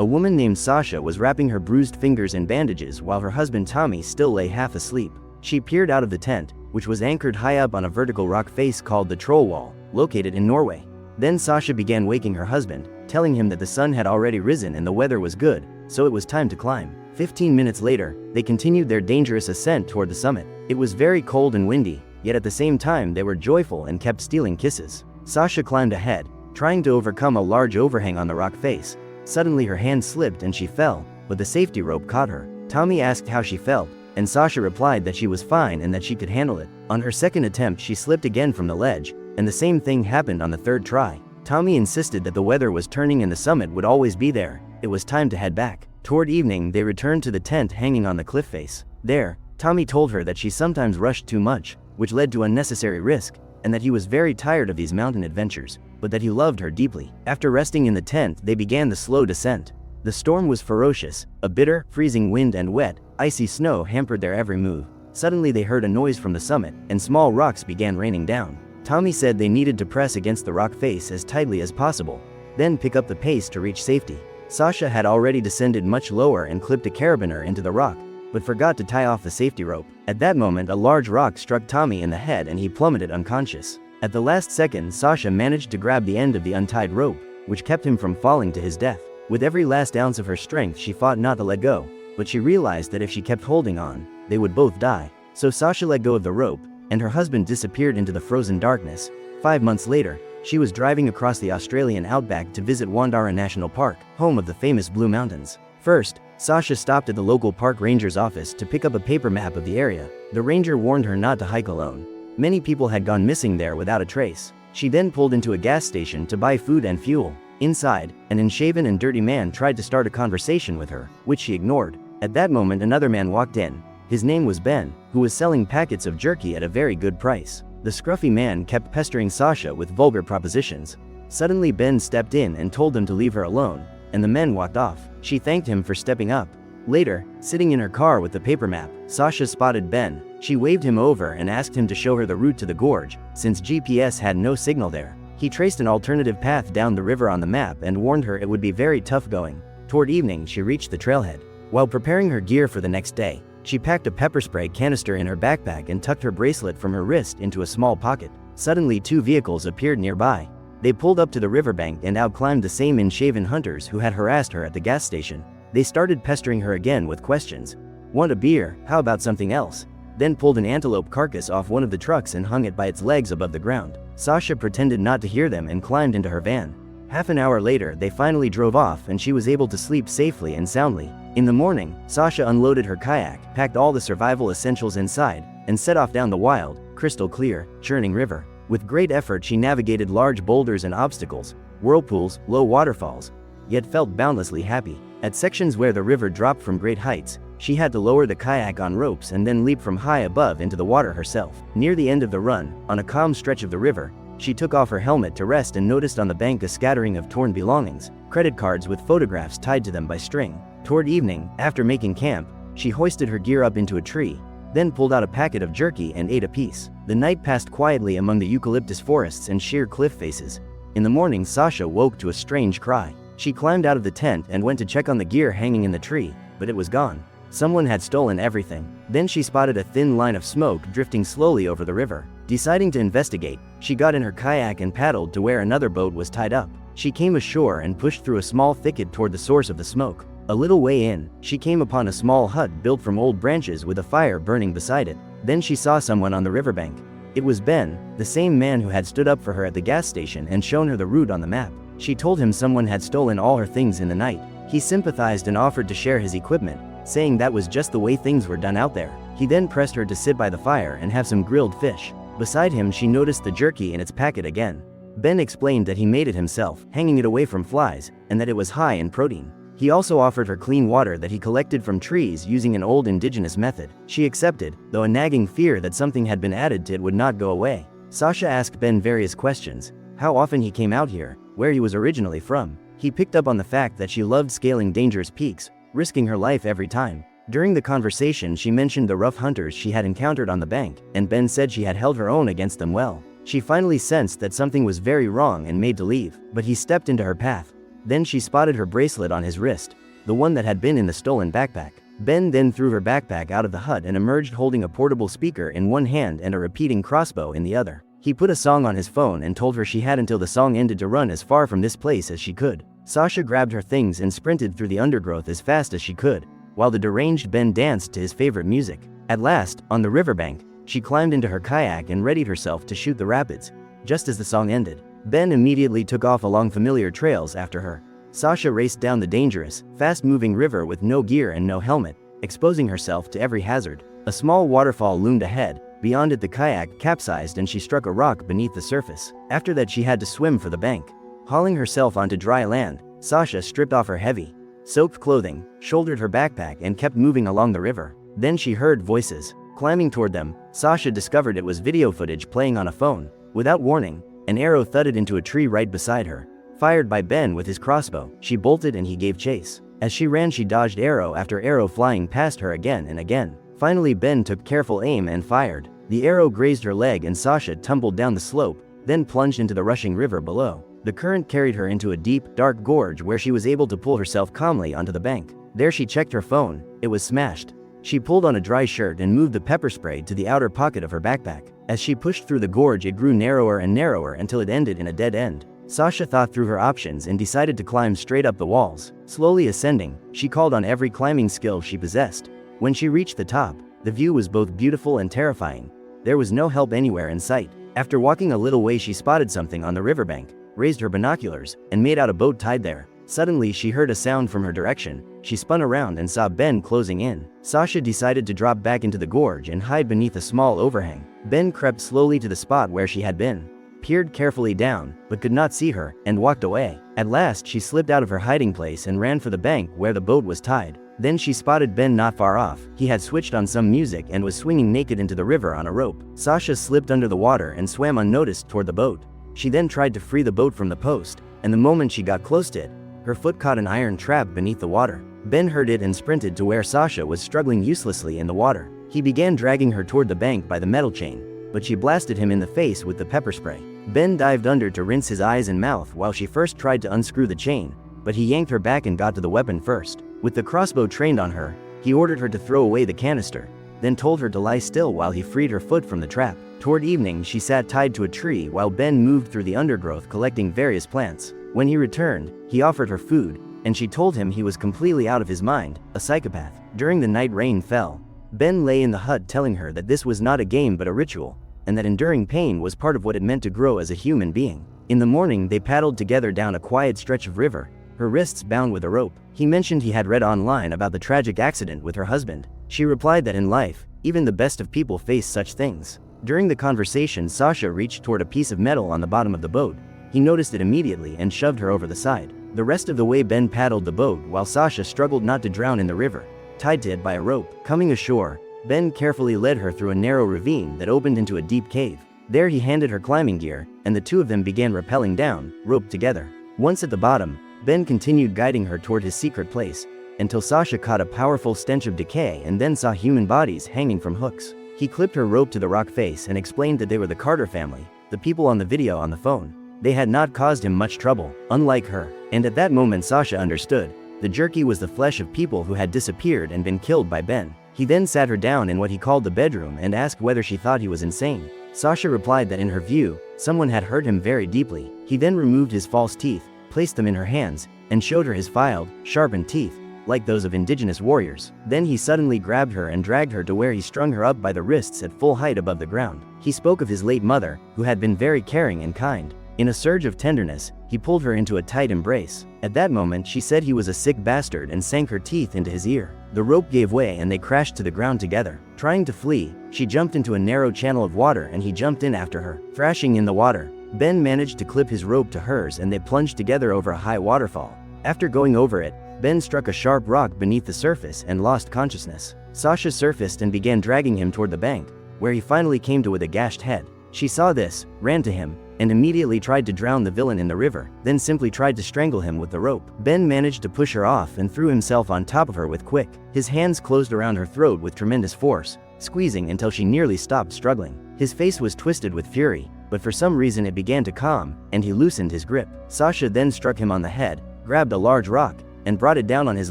A woman named Sasha was wrapping her bruised fingers in bandages while her husband Tommy still lay half asleep. She peered out of the tent, which was anchored high up on a vertical rock face called the Troll Wall, located in Norway. Then Sasha began waking her husband, telling him that the sun had already risen and the weather was good, so it was time to climb. 15 minutes later, they continued their dangerous ascent toward the summit. It was very cold and windy, yet at the same time they were joyful and kept stealing kisses. Sasha climbed ahead, trying to overcome a large overhang on the rock face. Suddenly her hand slipped and she fell, but the safety rope caught her. Tommy asked how she felt, and Sasha replied that she was fine and that she could handle it. On her second attempt she slipped again from the ledge, and the same thing happened on the third try. Tommy insisted that the weather was turning and the summit would always be there. It was time to head back. Toward evening they returned to the tent hanging on the cliff face. There, Tommy told her that she sometimes rushed too much, which led to unnecessary risk, and that he was very tired of these mountain adventures, but that he loved her deeply. After resting in the tent, they began the slow descent. The storm was ferocious. A bitter, freezing wind and wet, icy snow hampered their every move. Suddenly they heard a noise from the summit, and small rocks began raining down. Tommy said they needed to press against the rock face as tightly as possible, then pick up the pace to reach safety. Sasha had already descended much lower and clipped a carabiner into the rock, but forgot to tie off the safety rope. At that moment a large rock struck Tommy in the head and he plummeted unconscious. At the last second Sasha managed to grab the end of the untied rope, which kept him from falling to his death. With every last ounce of her strength she fought not to let go, but she realized that if she kept holding on, they would both die. So Sasha let go of the rope, and her husband disappeared into the frozen darkness. 5 months later, she was driving across the Australian outback to visit Wandara National Park, home of the famous Blue Mountains. First, Sasha stopped at the local park ranger's office to pick up a paper map of the area. The ranger warned her not to hike alone. Many people had gone missing there without a trace. She then pulled into a gas station to buy food and fuel. Inside, an unshaven and dirty man tried to start a conversation with her, which she ignored. At that moment another man walked in. His name was Ben, who was selling packets of jerky at a very good price. The scruffy man kept pestering Sasha with vulgar propositions. Suddenly Ben stepped in and told them to leave her alone, and the men walked off. She thanked him for stepping up. Later, sitting in her car with the paper map, Sasha spotted Ben. She waved him over and asked him to show her the route to the gorge, since GPS had no signal there. He traced an alternative path down the river on the map and warned her it would be very tough going. Toward evening she reached the trailhead. While preparing her gear for the next day, she packed a pepper spray canister in her backpack and tucked her bracelet from her wrist into a small pocket. Suddenly 2 vehicles appeared nearby. They pulled up to the riverbank and outclimbed the same unshaven hunters who had harassed her at the gas station. They started pestering her again with questions. "Want a beer? How about something else?" Then pulled an antelope carcass off one of the trucks and hung it by its legs above the ground. Sasha pretended not to hear them and climbed into her van. Half an hour later they finally drove off and she was able to sleep safely and soundly. In the morning, Sasha unloaded her kayak, packed all the survival essentials inside, and set off down the wild, crystal clear, churning river. With great effort she navigated large boulders and obstacles, whirlpools, low waterfalls, yet felt boundlessly happy. At sections where the river dropped from great heights, she had to lower the kayak on ropes and then leap from high above into the water herself. Near the end of the run, on a calm stretch of the river, she took off her helmet to rest and noticed on the bank a scattering of torn belongings, credit cards with photographs tied to them by string. Toward evening, after making camp, she hoisted her gear up into a tree, then pulled out a packet of jerky and ate a piece. The night passed quietly among the eucalyptus forests and sheer cliff faces. In the morning Sasha woke to a strange cry. She climbed out of the tent and went to check on the gear hanging in the tree, but it was gone. Someone had stolen everything. Then she spotted a thin line of smoke drifting slowly over the river. Deciding to investigate, she got in her kayak and paddled to where another boat was tied up. She came ashore and pushed through a small thicket toward the source of the smoke. A little way in, she came upon a small hut built from old branches with a fire burning beside it. Then she saw someone on the riverbank. It was Ben, the same man who had stood up for her at the gas station and shown her the route on the map. She told him someone had stolen all her things in the night. He sympathized and offered to share his equipment, saying that was just the way things were done out there. He then pressed her to sit by the fire and have some grilled fish. Beside him she noticed the jerky in its packet again. Ben explained that he made it himself, hanging it away from flies, and that it was high in protein. He also offered her clean water that he collected from trees using an old indigenous method. She accepted, though a nagging fear that something had been added to it would not go away. Sasha asked Ben various questions: how often he came out here, where he was originally from. He picked up on the fact that she loved scaling dangerous peaks, risking her life every time. During the conversation she mentioned the rough hunters she had encountered on the bank, and Ben said she had held her own against them well. She finally sensed that something was very wrong and made to leave, but he stepped into her path. Then she spotted her bracelet on his wrist, the one that had been in the stolen backpack. Ben then threw her backpack out of the hut and emerged holding a portable speaker in one hand and a repeating crossbow in the other. He put a song on his phone and told her she had until the song ended to run as far from this place as she could. Sasha grabbed her things and sprinted through the undergrowth as fast as she could, while the deranged Ben danced to his favorite music. At last, on the riverbank, she climbed into her kayak and readied herself to shoot the rapids. Just as the song ended, Ben immediately took off along familiar trails after her. Sasha raced down the dangerous, fast-moving river with no gear and no helmet, exposing herself to every hazard. A small waterfall loomed ahead. Beyond it, the kayak capsized and she struck a rock beneath the surface. After that, she had to swim for the bank. Hauling herself onto dry land, Sasha stripped off her heavy, soaked clothing, shouldered her backpack and kept moving along the river. Then she heard voices. Climbing toward them, Sasha discovered it was video footage playing on a phone. Without warning, an arrow thudded into a tree right beside her. Fired by Ben with his crossbow, she bolted and he gave chase. As she ran, she dodged arrow after arrow flying past her again and again. Finally, Ben took careful aim and fired. The arrow grazed her leg and Sasha tumbled down the slope, then plunged into the rushing river below. The current carried her into a deep, dark gorge where she was able to pull herself calmly onto the bank. There she checked her phone. It was smashed. She pulled on a dry shirt and moved the pepper spray to the outer pocket of her backpack. As she pushed through the gorge, it grew narrower and narrower until it ended in a dead end. Sasha thought through her options and decided to climb straight up the walls. Slowly ascending, she called on every climbing skill she possessed. When she reached the top, the view was both beautiful and terrifying. There was no help anywhere in sight. After walking a little way, she spotted something on the riverbank, raised her binoculars, and made out a boat tied there. Suddenly, she heard a sound from her direction. She spun around and saw Ben closing in. Sasha decided to drop back into the gorge and hide beneath a small overhang. Ben crept slowly to the spot where she had been, peered carefully down, but could not see her, and walked away. At last, she slipped out of her hiding place and ran for the bank where the boat was tied. Then she spotted Ben not far off. He had switched on some music and was swinging naked into the river on a rope. Sasha slipped under the water and swam unnoticed toward the boat. She then tried to free the boat from the post, and the moment she got close to it, her foot caught an iron trap beneath the water. Ben heard it and sprinted to where Sasha was struggling uselessly in the water. He began dragging her toward the bank by the metal chain, but she blasted him in the face with the pepper spray. Ben dived under to rinse his eyes and mouth while she first tried to unscrew the chain, but he yanked her back and got to the weapon first. With the crossbow trained on her, he ordered her to throw away the canister, then told her to lie still while he freed her foot from the trap. Toward evening, she sat tied to a tree while Ben moved through the undergrowth collecting various plants. When he returned, he offered her food, and she told him he was completely out of his mind, a psychopath. During the night, rain fell. Ben lay in the hut telling her that this was not a game but a ritual, and that enduring pain was part of what it meant to grow as a human being. In the morning, they paddled together down a quiet stretch of river, her wrists bound with a rope. He mentioned he had read online about the tragic accident with her husband. She replied that in life, even the best of people face such things. During the conversation, Sasha reached toward a piece of metal on the bottom of the boat. He noticed it immediately and shoved her over the side. The rest of the way, Ben paddled the boat while Sasha struggled not to drown in the river, tied to it by a rope. Coming ashore, Ben carefully led her through a narrow ravine that opened into a deep cave. There he handed her climbing gear, and the two of them began rappelling down, roped together. Once at the bottom, Ben continued guiding her toward his secret place, until Sasha caught a powerful stench of decay and then saw human bodies hanging from hooks. He clipped her rope to the rock face and explained that they were the Carter family, the people on the video on the phone. They had not caused him much trouble, unlike her. And at that moment, Sasha understood. The jerky was the flesh of people who had disappeared and been killed by Ben. He then sat her down in what he called the bedroom and asked whether she thought he was insane. Sasha replied that in her view, someone had hurt him very deeply. He then removed his false teeth, placed them in her hands, and showed her his filed, sharpened teeth, like those of indigenous warriors. Then he suddenly grabbed her and dragged her to where he strung her up by the wrists at full height above the ground. He spoke of his late mother, who had been very caring and kind. In a surge of tenderness, he pulled her into a tight embrace. At that moment, she said he was a sick bastard and sank her teeth into his ear. The rope gave way and they crashed to the ground together. Trying to flee, she jumped into a narrow channel of water and he jumped in after her. Thrashing in the water, Ben managed to clip his rope to hers and they plunged together over a high waterfall. After going over it, Ben struck a sharp rock beneath the surface and lost consciousness. Sasha surfaced and began dragging him toward the bank, where he finally came to with a gashed head. She saw this, ran to him, and immediately tried to drown the villain in the river, then simply tried to strangle him with the rope. Ben managed to push her off and threw himself on top of her with quick. His hands closed around her throat with tremendous force, squeezing until she nearly stopped struggling. His face was twisted with fury, but for some reason it began to calm, and he loosened his grip. Sasha then struck him on the head, grabbed a large rock, and brought it down on his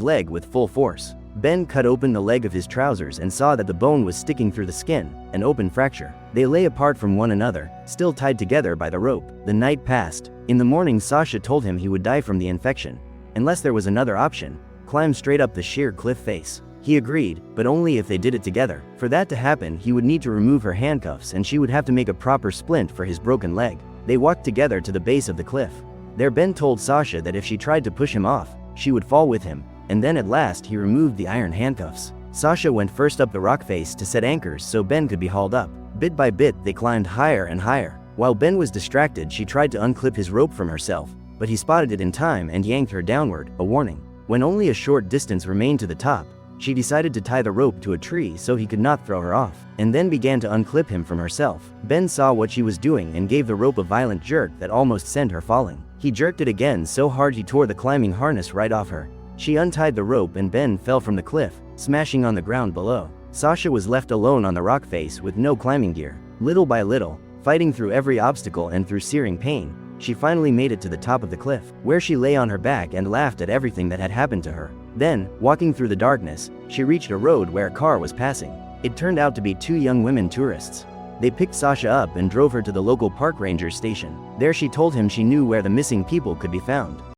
leg with full force. Ben cut open the leg of his trousers and saw that the bone was sticking through the skin, an open fracture. They lay apart from one another, still tied together by the rope. The night passed. In the morning, Sasha told him he would die from the infection. Unless there was another option, climb straight up the sheer cliff face. He agreed, but only if they did it together. For that to happen, he would need to remove her handcuffs and she would have to make a proper splint for his broken leg. They walked together to the base of the cliff. There Ben told Sasha that if she tried to push him off, she would fall with him, and then at last he removed the iron handcuffs. Sasha went first up the rock face to set anchors so Ben could be hauled up. Bit by bit they climbed higher and higher. While Ben was distracted, she tried to unclip his rope from herself, but he spotted it in time and yanked her downward, a warning. When only a short distance remained to the top, she decided to tie the rope to a tree so he could not throw her off, and then began to unclip him from herself. Ben saw what she was doing and gave the rope a violent jerk that almost sent her falling. He jerked it again so hard he tore the climbing harness right off her. She untied the rope and Ben fell from the cliff, smashing on the ground below. Sasha was left alone on the rock face with no climbing gear. Little by little, fighting through every obstacle and through searing pain, she finally made it to the top of the cliff, where she lay on her back and laughed at everything that had happened to her. Then, walking through the darkness, she reached a road where a car was passing. It turned out to be two young women tourists. They picked Sasha up and drove her to the local park ranger station. There she told him she knew where the missing people could be found.